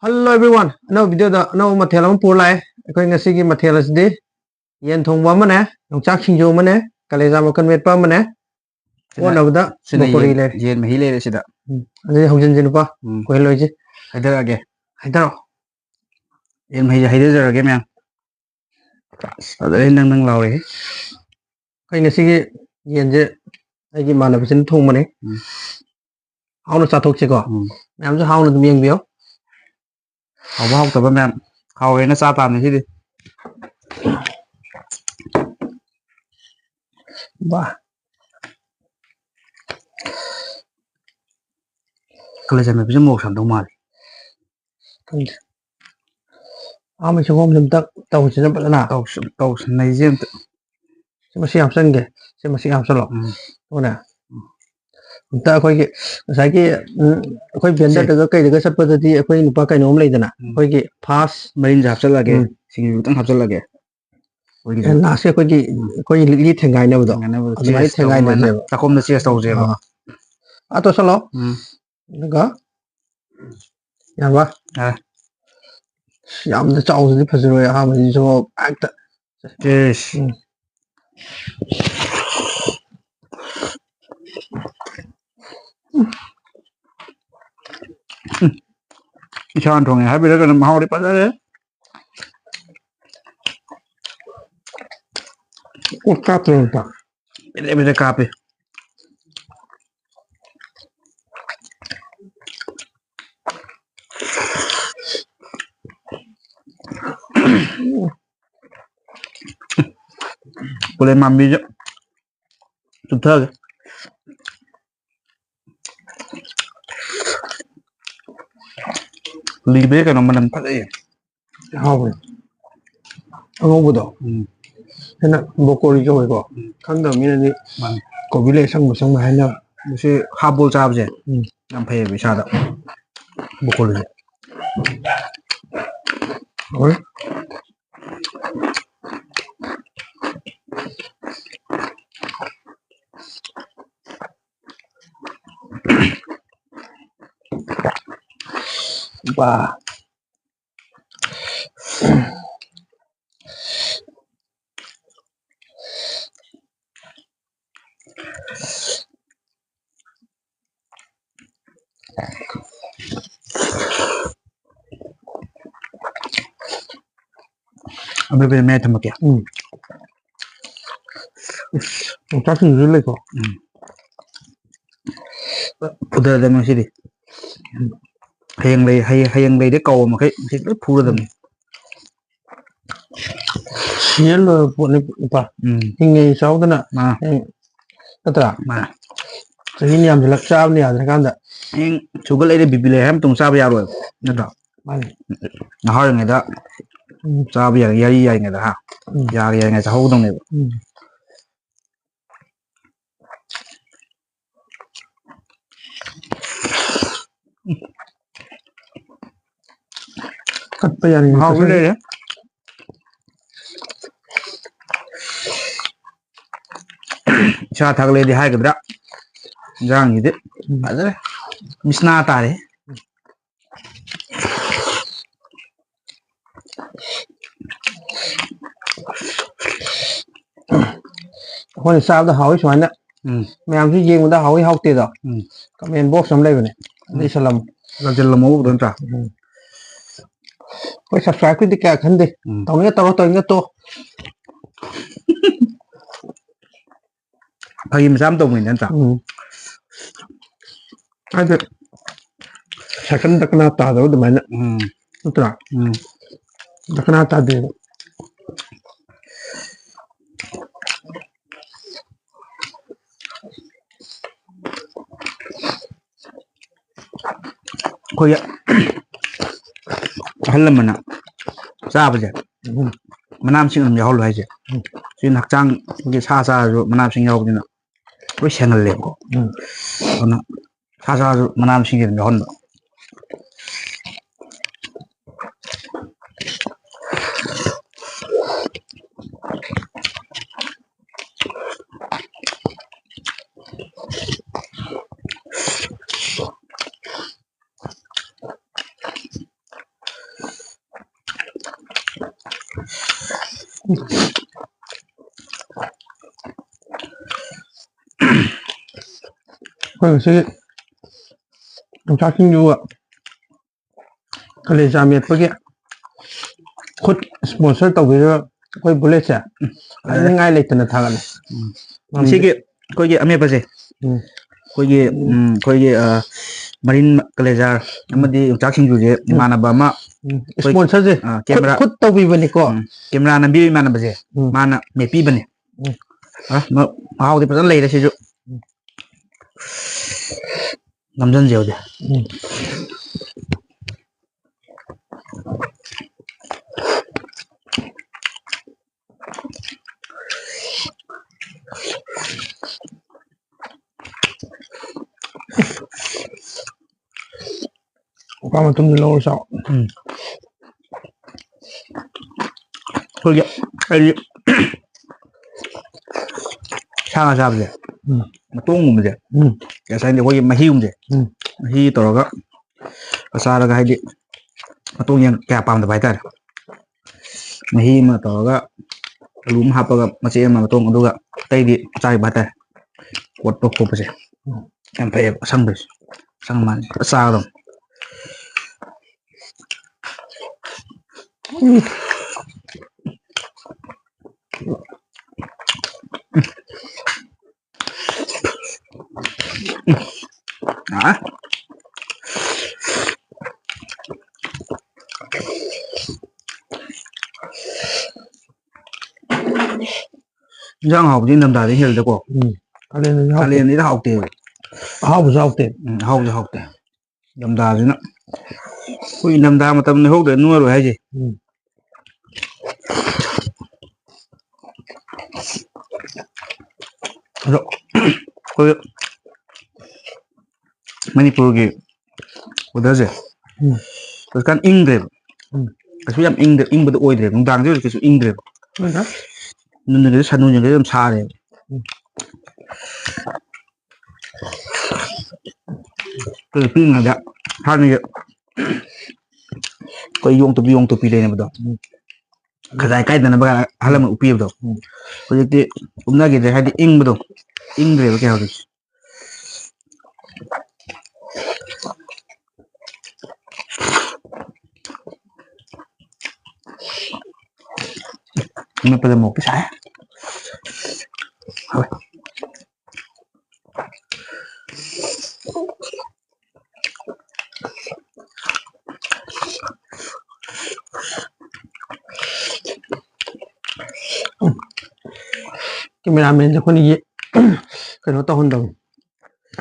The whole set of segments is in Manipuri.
Hello everyone. No video da no mathel am pur lai. Koi ngasi gi mathel asdi yen thongwa mane, nongchak singjo mane, kaleja makan met pa mane. One of the bokori le. Yen mahi le sida. Ani hojin jin pa. Koi loji. Haidar age. Haidar. Yen mahi haidar jar age myang. Adai nang lauri. Koi ngasi gi yen je ai gi mana bisin thong mane. Hauna chathok che ko. Nam jo hauna dum yeng bio. Hau hau ta ba myang. Hau re na sa tam ni sidi. Ba. Kaleja me bisin mo sam dong mal. Ami chongom lim tak tau chin pa na. Tau nei jem. Sima siam san ge. Sima siam san lo. Ona. Ta khoi gi sai gi khoi bian da ga kai da sat pa di khoi nupa kai nom lai dana. Khoi gi fast Main jap sal lage. Sing tang hap sal lage. Na se khoi li thengai na bu. Adai thengai na je. Takom na cheers tau je ba. A to salo. Ga. Ya ba. Yam da chau di phajro ya ha ma ji so act. Yes. Chan thong hai bi da kan mau di pa da. Ko ka to ta. Bi da ka pe. Boleh mambi je. Tutar. Libe kan menang pada ya. Ha bu. Ang bu do. Hena bokori jo ko. Khang da mi ni ko bi le sang ma hai na. Mesti habol chap je. Nam phai bi sa da. Bokoli. Oi. Ba. Ambil beli mie temak ya. Chắc gì lấy ko. Udah ada masih di. Hayang lay dia kau makai masih tu pura dah. Sial lo buat ni apa? Hingga sau tu nak. Kata. Jadi ni am jelak sau ni ada kan tak? Hing sugar lay dia bibil ham tung sau biar lo. Nada. Nah hari ni dah. Sau biar yari ni dah ha. Yari ni sau dong ni. Cắt bây giờ Hao cái đây đấy. Cha thằng lên đi hai cái đó. Giang gì đấy. Phải đấy. Misna ta đấy. Hồi sau đó hỏi xoắn đó. Mẹ làm cái gì mà ta hỏi học tiền rồi. Các em bốc xong đây rồi này. Đi sao làm? Làm chân làm mẫu đơn trả. Quay subscribe cái cái khăn đi. Tao nghe to. Phải im dám tông mình đơn trả. Ai được. Second tak kena ta đâu mana. Betul. Tak kena ta dia. Koi ya. Halam mana. Sa apa je? Manam sing làm giàu rồi chứ. Xin học trang cái xa rồi manam sing giàu như nào. Với sang lên ko. Nó xa rồi manam sing làm giàu. ꯍꯣꯏ ꯉꯁꯤ ꯌꯣꯡꯆꯥꯛ ꯁꯤꯡꯖꯨꯒ ꯀꯥꯂꯦꯖꯥ ꯃꯦꯠꯄꯒꯤ ꯈꯨꯠ ꯁ꯭ꯄꯣꯟꯁꯔ ꯇꯧꯕꯤꯔꯤꯕ ꯑꯩꯈꯣꯏ ꯕꯨꯂꯦꯠꯁꯦ ꯍꯥꯏꯅꯤꯡꯉꯥꯏ ꯂꯩꯇꯅ ꯊꯥꯒꯠꯂꯦ ꯉꯁꯤꯒꯤ ꯑꯩꯈꯣꯏꯒꯤ ꯑꯃꯦꯠꯄꯁꯦ ꯑꯩꯈꯣꯏꯒꯤ ꯃꯔꯤꯟ ꯀꯂꯦꯖꯥꯔ ꯑꯃꯗꯤ ꯌꯣꯡꯆꯥꯛ ꯁꯤꯡꯖꯨꯁꯦ ꯏꯃꯥꯟꯅꯕ ꯑꯃ ꯑꯩꯈꯣꯏ ꯁ꯭ꯄꯣꯟꯁꯔꯁꯦ ꯀꯦꯃꯦꯔꯥ ꯈꯨꯠ ꯇꯧꯕꯤꯕꯅꯤꯀꯣ ꯀꯦꯃꯦꯔꯥ ꯅꯝꯕꯤꯕ ꯏꯃꯥꯟꯅꯕꯁꯦ ꯃꯥꯅ ꯃꯦꯠꯄꯤꯕꯅꯦ ꯃꯍꯥꯎꯗꯤ ꯐꯖꯅ ꯂꯩꯔꯦ ꯁꯤꯁꯨ ꯅꯝꯖꯟꯁꯦ ꯍꯧꯖꯤꯛ ꯑꯣꯀꯥ ꯃꯇꯨꯡꯗ ꯂꯧꯔ ꯆꯥꯎ ꯑꯩꯈꯣꯏꯒꯤ ꯑꯩꯗꯤ ꯁꯥ ꯉꯥ ꯆꯥꯕꯁꯦ ꯃꯇꯣꯡꯒꯨꯝꯕꯁꯦ ꯉꯁꯥꯏꯗꯤ ꯑꯩꯈꯣꯏꯒꯤ ꯃꯍꯤꯒꯨꯝꯕꯁꯦ ꯃꯍꯤ ꯇꯧꯔꯒ ꯆꯥꯔꯒ ꯍꯥꯏꯗꯤ ꯃꯇꯣꯡ ꯌꯦꯟ ꯀꯌꯥ ꯄꯥꯝꯗꯕ ꯍꯥꯏꯇꯥꯔꯦ ꯃꯍꯤ ꯑꯃ ꯇꯧꯔꯒ ꯑꯂꯨ ꯑꯃ ꯍꯥꯞꯄꯒ ꯃꯆꯦꯠ ꯑꯃ ꯃꯇꯣꯡ ꯑꯗꯨꯒ ꯑꯇꯩꯗꯤ ꯆꯥꯈꯤꯕ ꯍꯥꯏꯇꯥꯔꯦ ꯀꯣꯠꯄ ꯈꯣꯠꯄꯁꯦ ꯌꯥꯝ ꯐꯩꯌꯦꯕ ꯑꯁꯪꯕꯁꯦ ꯑꯁꯪ ꯃꯥꯟꯁꯦ ꯆꯥꯒꯗꯧꯅꯤ ꯏꯟꯖꯥꯡ ꯍꯥꯎꯕꯗꯤ ꯏꯪꯊꯝꯊꯥꯗ ꯍꯦꯜꯂꯤꯗꯀꯣ ꯀꯥꯂꯦꯟꯗꯗꯤ ꯍꯥꯎꯇꯦꯕ ꯑꯍꯥꯎꯕꯁꯨ ꯍꯥꯎꯇꯦ ꯑꯍꯥꯎꯕꯁꯨ ꯍꯥꯎꯇꯦ ꯏꯪꯊꯝꯊꯥꯁꯤꯅ ꯑꯩꯈꯣꯏ ꯏꯪꯊꯝꯊꯥ ꯃꯇꯝꯗ ꯍꯧꯗ꯭ꯔꯗꯤ ꯅꯣꯏꯔꯣꯏ ꯍꯥꯏꯁꯦ ꯑꯗꯣ ꯑꯩꯈꯣꯏ ꯃꯅꯤꯄꯨꯔꯒꯤ ꯋꯦꯗꯔꯁꯦ ꯍꯧꯖꯤꯛꯀꯥꯟ ꯏꯪꯗ꯭ꯔꯦꯕ ꯀꯩꯁꯨ ꯌꯥꯝ ꯏꯪꯕꯗꯣ ꯑꯣꯏꯗ꯭ꯔꯦꯕ ꯅꯨꯡꯗꯥꯡꯁꯦ ꯍꯧꯖꯤꯛ ꯀꯩꯁꯨ ꯏꯪꯗ꯭ꯔꯦꯕ ꯅꯨꯡꯊꯤꯟꯗꯗꯤ ꯅꯨꯡꯊꯤꯟꯗꯗꯤ ꯑꯗꯨꯝ ꯁꯥꯔꯦꯕ ꯑꯩꯈꯣꯏ ꯄꯤꯛꯏꯉꯩꯗ ꯍꯥꯟꯅꯒꯤ ꯑꯩꯈꯣꯏ ꯌꯣꯡꯇꯨꯄꯤ ꯂꯩꯅꯕꯗꯣ ꯈꯖꯥꯏ ꯀꯥꯏꯗꯅꯕ ꯑꯍꯜ ꯂꯃꯟ ꯎꯞꯄꯤꯕꯗꯣ ꯍꯧꯖꯤꯛꯇꯤ ꯎꯞꯅꯈꯤꯗ꯭ꯔꯦ ꯍꯥꯏꯗꯤ ꯏꯪꯕꯗꯣ ꯏꯪꯗ꯭ꯔꯦꯕ ꯀꯌꯥ ꯍꯧꯖꯤꯛꯁꯦ ꯃꯦꯠꯄꯗ ꯃꯣꯔꯣꯛꯇꯤ ꯁꯥꯏ ꯍꯥꯎꯋꯦ ꯀꯦꯃꯦꯔꯥꯃꯦꯟꯁꯦ ꯑꯩꯈꯣꯏꯅ ꯀꯩꯅꯣ ꯇꯧꯍꯟꯗꯕꯅꯤ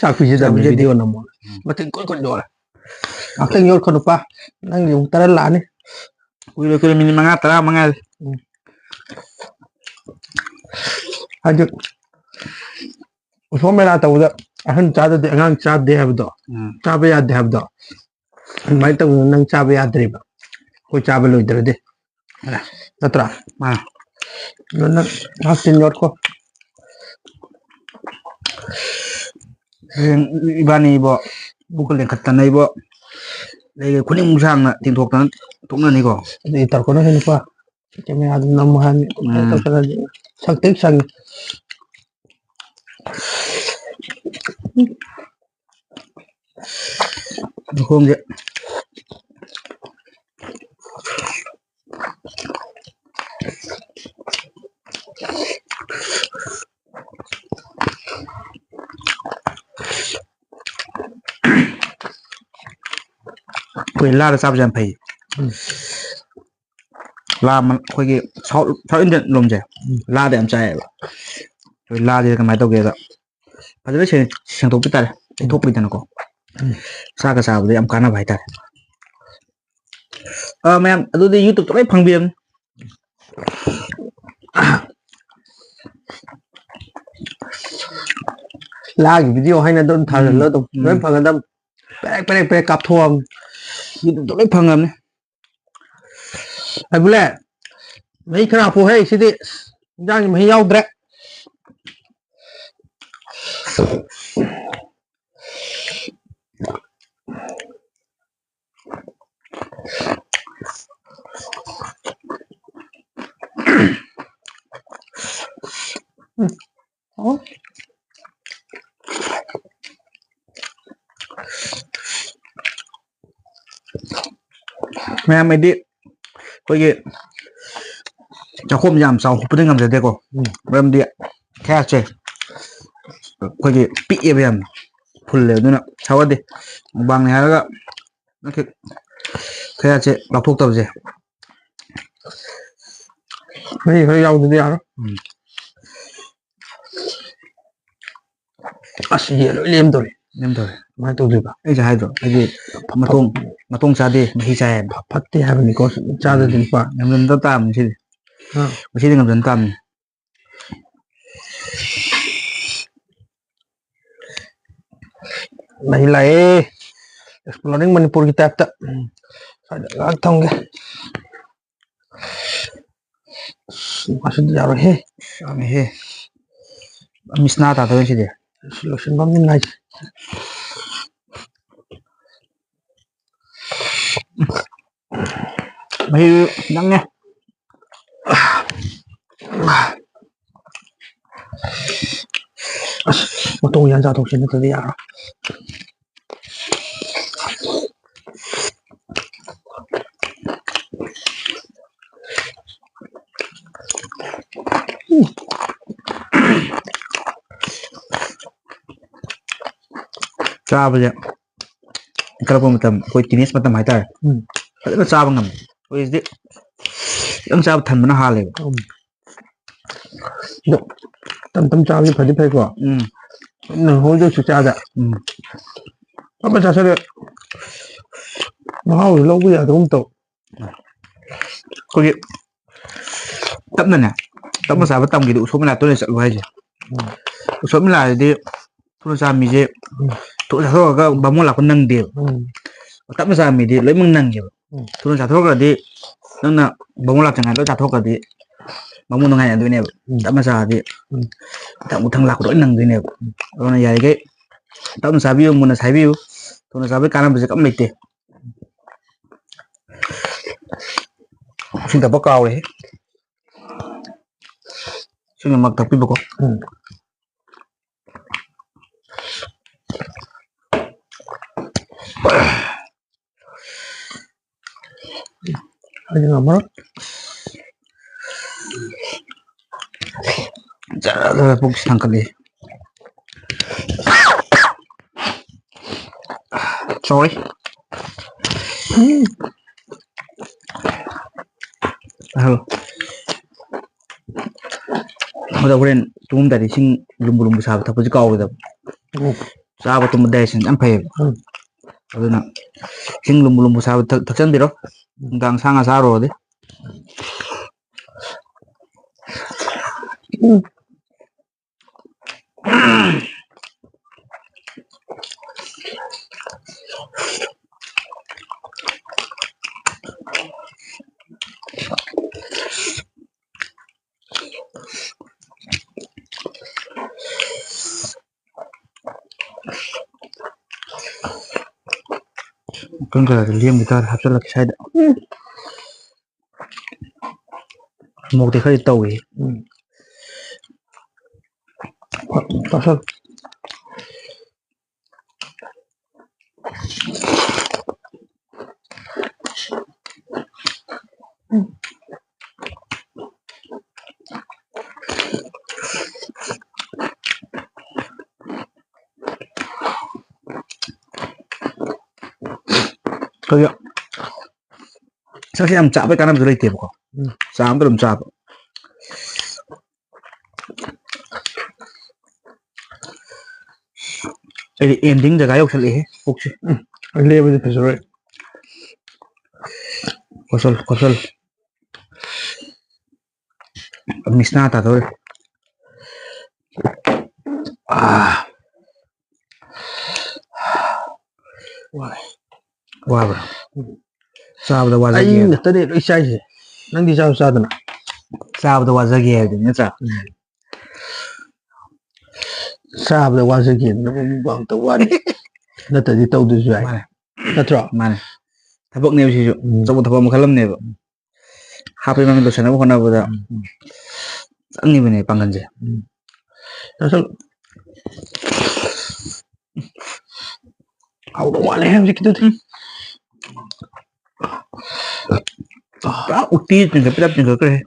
ꯆꯥꯛ ꯄꯤꯖꯗꯕꯅꯤ ꯚꯤꯗꯤꯑꯣ ꯅꯝꯃꯣ ꯃꯇꯤꯟ ꯀꯨꯟ ꯌꯣꯜꯂꯦ ꯉꯥꯛꯇꯪ ꯌꯣꯠꯈꯣ ꯅꯪꯒꯤ ꯑꯃꯨꯛ ꯇꯔꯟ ꯂꯥꯛꯑꯅꯤ ꯀꯨꯏꯔꯣꯏ ꯃꯤꯅꯤꯠ 5-10 ꯃꯉꯥꯏꯔꯦ ꯍꯥꯏꯗꯤ ꯎꯁꯣꯞ ꯃꯦꯂꯥ ꯇꯧꯕꯗ ꯑꯍꯟ ꯆꯥꯗꯗꯤ ꯑꯉꯥꯡ ꯆꯥꯗꯦ ꯍꯥꯏꯕꯗꯣ ꯆꯥꯕ ꯌꯥꯗꯦ ꯍꯥꯏꯕꯗꯣ ꯑꯗꯨꯃꯥꯏꯅ ꯇꯧꯗꯅ ꯅꯪ ꯆꯥꯕ ꯌꯥꯗ꯭ꯔꯤꯕ ꯑꯩꯈꯣꯏ ꯆꯥꯕ ꯂꯣꯏꯗ꯭ꯔꯗꯤ ꯅꯠꯇ꯭ꯔꯥ ꯅꯪ ꯉꯥꯏꯍꯥꯛ ꯇꯤꯟ ꯌꯣꯠꯈꯣ ꯏꯕꯥꯅꯤꯕꯣ ꯄꯨꯛꯀ ꯂꯦꯟꯈꯠꯇꯅ ꯏꯕꯣ ꯈꯨꯅꯤꯡ ꯁꯥꯡꯅ ꯇꯤꯡꯊꯣꯛꯇꯅ ꯊꯣꯛꯅꯅꯤꯀꯣ ꯑꯗꯨꯗꯤ ꯇꯧꯔꯛꯀꯅꯨꯍꯦ ꯅꯨꯄꯥ ꯀꯦꯃꯦꯔꯥꯗꯨ ꯅꯝꯃꯨ ꯍꯥꯏꯕꯅꯤ ꯇꯧꯁꯜꯂꯗꯤ ꯁꯛꯇꯦꯛ ꯁꯪꯉꯤ ꯃꯈꯣꯡꯁꯦ ꯑꯩꯈꯣꯏ ꯂꯥꯗ ꯆꯥꯕꯁꯦ ꯌꯥꯝ ꯐꯩ ꯂꯥ ꯑꯩꯈꯣꯏꯒꯤ ꯁꯥꯎꯠ ꯏꯟꯗꯤꯌꯟ ꯂꯣꯝꯁꯦ ꯂꯥꯗ ꯌꯥꯝ ꯆꯥꯏꯌꯦꯕ ꯑꯩꯈꯣꯏ ꯂꯥꯁꯦ ꯀꯃꯥꯏꯅ ꯇꯧꯒꯦꯗ ꯐꯖꯅ ꯁꯦꯡꯗꯣꯛꯄꯤ ꯇꯥꯔꯦ ꯇꯩꯊꯣꯛꯄꯤꯗꯅꯀꯣ ꯆꯥꯛꯀ ꯆꯥꯕꯗ ꯌꯥꯝ ꯀꯥꯟꯅꯕ ꯍꯥꯏꯇꯥꯔꯦ ꯃꯌꯥꯝ ꯑꯗꯨꯗꯤ ꯌꯨꯇꯨꯕꯇ ꯂꯣꯏ ꯐꯪꯕꯤꯔꯝꯅꯤ ꯂꯥꯒꯤ ꯚꯤꯗꯤꯑꯣ ꯍꯥꯏꯅ ꯑꯗꯨꯝ ꯊꯥꯖꯤꯜꯂꯣ ꯑꯗꯨꯝ ꯂꯣꯏ ꯐꯪꯒꯗꯕ ꯄꯦꯔꯦꯛ ꯀꯥꯞꯊꯣꯛꯑꯕꯅꯤ ꯌꯨꯇꯨꯕꯇ ꯂꯣꯏ ꯐꯪꯉꯕꯅꯤ ꯍꯩꯕꯨꯂꯦ ꯃꯍꯤ ꯈꯔ ꯍꯥꯞꯄꯨꯍꯦ ꯁꯤꯗꯤ ꯏꯟꯖꯥꯡꯒꯤ ꯃꯍꯤ ꯌꯥꯎꯗ꯭ꯔꯦ mẹ mày đi coi kì cháu không giảm sáu bữa ngầm rồi đây cô em đi theo chơi coi kì bị em phun lều nữa nè cháu đi bằng này đó nó theo chơi đọc thuốc tàu gì cái rau thì đó à gì rồi liêm rồi mai tôi được ấy chả hay rồi cái gì mà tung ra đi mà hi sai phát thì hay mình có cha được tiền phạt em lên tao tam chứ mà chỉ ngầm lên tam này lại exploring Manipur kita tak ada thong ke masih di jauh he ame he misna ta thôi chứ gì solution bom ni này mấy đắng nghe một tuần yan giao thông xin nó đi à cha bây giờ kalau macam koi jenis macam hai tar kalau cha bangam koi is yang cha than mana hal le tâm cha đi phải qua nó hối cho sự cha đã các bạn cha sẽ được nó hao lâu bây giờ cũng tốt koi tấm này nè tấm mà sao tấm cái đủ số là tôi lại sợ hay gì số là đi tôi ra mi dễ tôi giả thôi các bà muốn là con nâng điều tấm ra mi đi lấy măng nâng nhiều tôi giả thôi là đi nên là bà muốn làm chẳng hạn tôi giả thôi là đi bà muốn ngày này này tấm ra đi tấm một thằng lạc đổi nâng này còn này cái tấm ra view muốn là sai view tôi ra với canal bây giờ cắm lịch đi xin tập báo cáo đấy xin mặc tập pin bọc aja ngamar jangan fokus tangkal deh sorry halo udah keren tum dari sing belum besar tapi juga kau gitu sahabat tum dari sing sampai rồi nè sing belum besar thực chân đó đang sang xa rồi đấy con gà liêm người ta hấp rất là sai đậm một thì hơi tàu ấy sao sao thôi ạ sao khi làm chạm với cá năm dưới đây tiền không dám tôi làm chạm đây em tính ra cái ông sẽ lấy phục chứ anh lê bây giờ phải rồi có sol misna ta thôi wow bro sao đâu qua anh người ta để đôi sai gì năng đi sao sao thế nào sao đâu qua ra ghê thì nhớ sao sao đâu qua ra ghê nó cũng bằng tàu qua nó tự đi tàu đi rồi nó trọ mà thằng bậc nêu gì trong một thằng bậc một khăn lâm này happy mang đồ sản phẩm nào bây giờ anh như vậy này bằng gần gì nó sao hậu đâu qua này em gì kia thôi uti tinggal pedap tinggal kere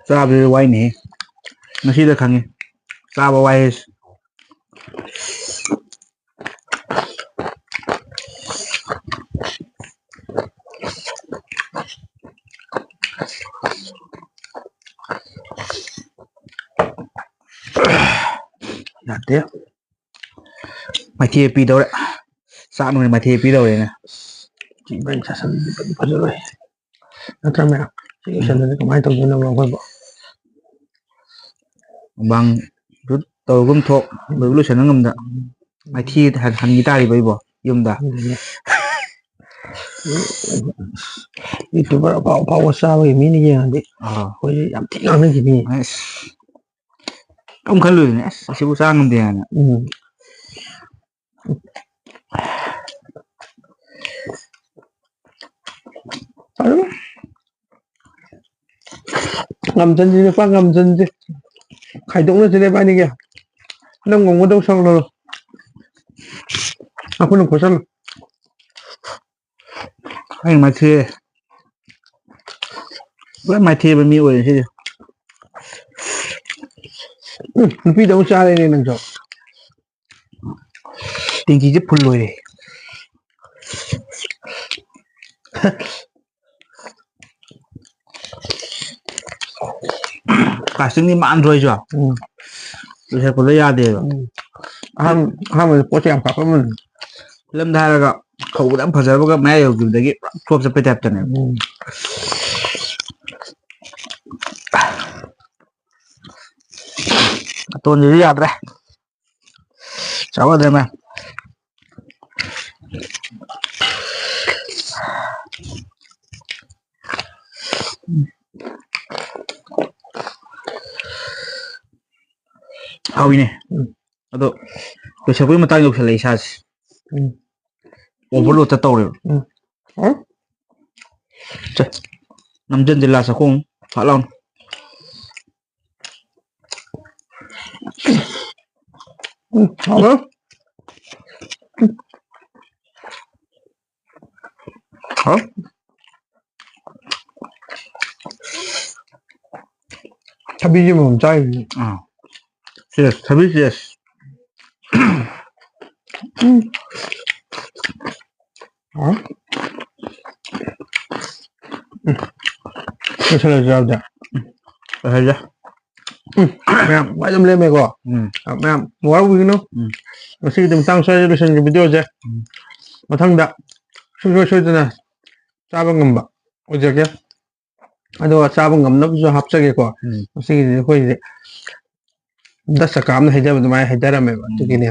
Sabi wai ni nasi dah kangen sabi wai Yadda mai thiê pi đâu đấy sao nó mai thiê pi đâu đấy nè chị bên sẽ sẵn bắt rồi nó cho mẹ chị sẽ lên cái máy tàu cho nó vào quay bộ bằng rút tàu gom thuộc bởi lúc nó ngầm đã mai thi hành guitar đi bây bỏ dùng đã itu berapa power sao ini nih ya nanti koi yang tinggal nih gini ông khăn lười nè sẽ bu sang ngầm tiền nè ngầm chân gì qua ngầm chân gì khải dũng nó trên đây bao nhiêu kìa nó ngủ ở đâu xong rồi à không được có sao anh mai thi bữa mai thi bên mi rồi chứ phi đâu xa đây này nè rồi tiền chỉ giúp phun lùi đi cả sinh đi mạn rồi chưa tôi sẽ có lấy ra để ham mình có xem cả mình lâm tha là khẩu đã phải rồi các mẹ đều dùng đấy cái thuốc sẽ phải đẹp cho này tôn gì ra đây cháu ở đây mà hầu này tôi sẽ với một tay dục sẽ lấy sao overload cho tôi rồi nằm chân thì là sao không phải lòng hả hả Tapi gì mà mình chơi yes tapi yes hả cái sao lại rau đó rồi ra mẹ bây giờ lên mẹ có mẹ mua vui nó nó sẽ tìm tăng xoay rồi xem video chứ mà thằng đã xoay xoay thế này cha bằng ngầm bạc ôi giờ kia đó cha bằng ngầm nó cho hấp sắc cái quoi nó sẽ cái gì 10 sakam na hijab dumai hijara me to kini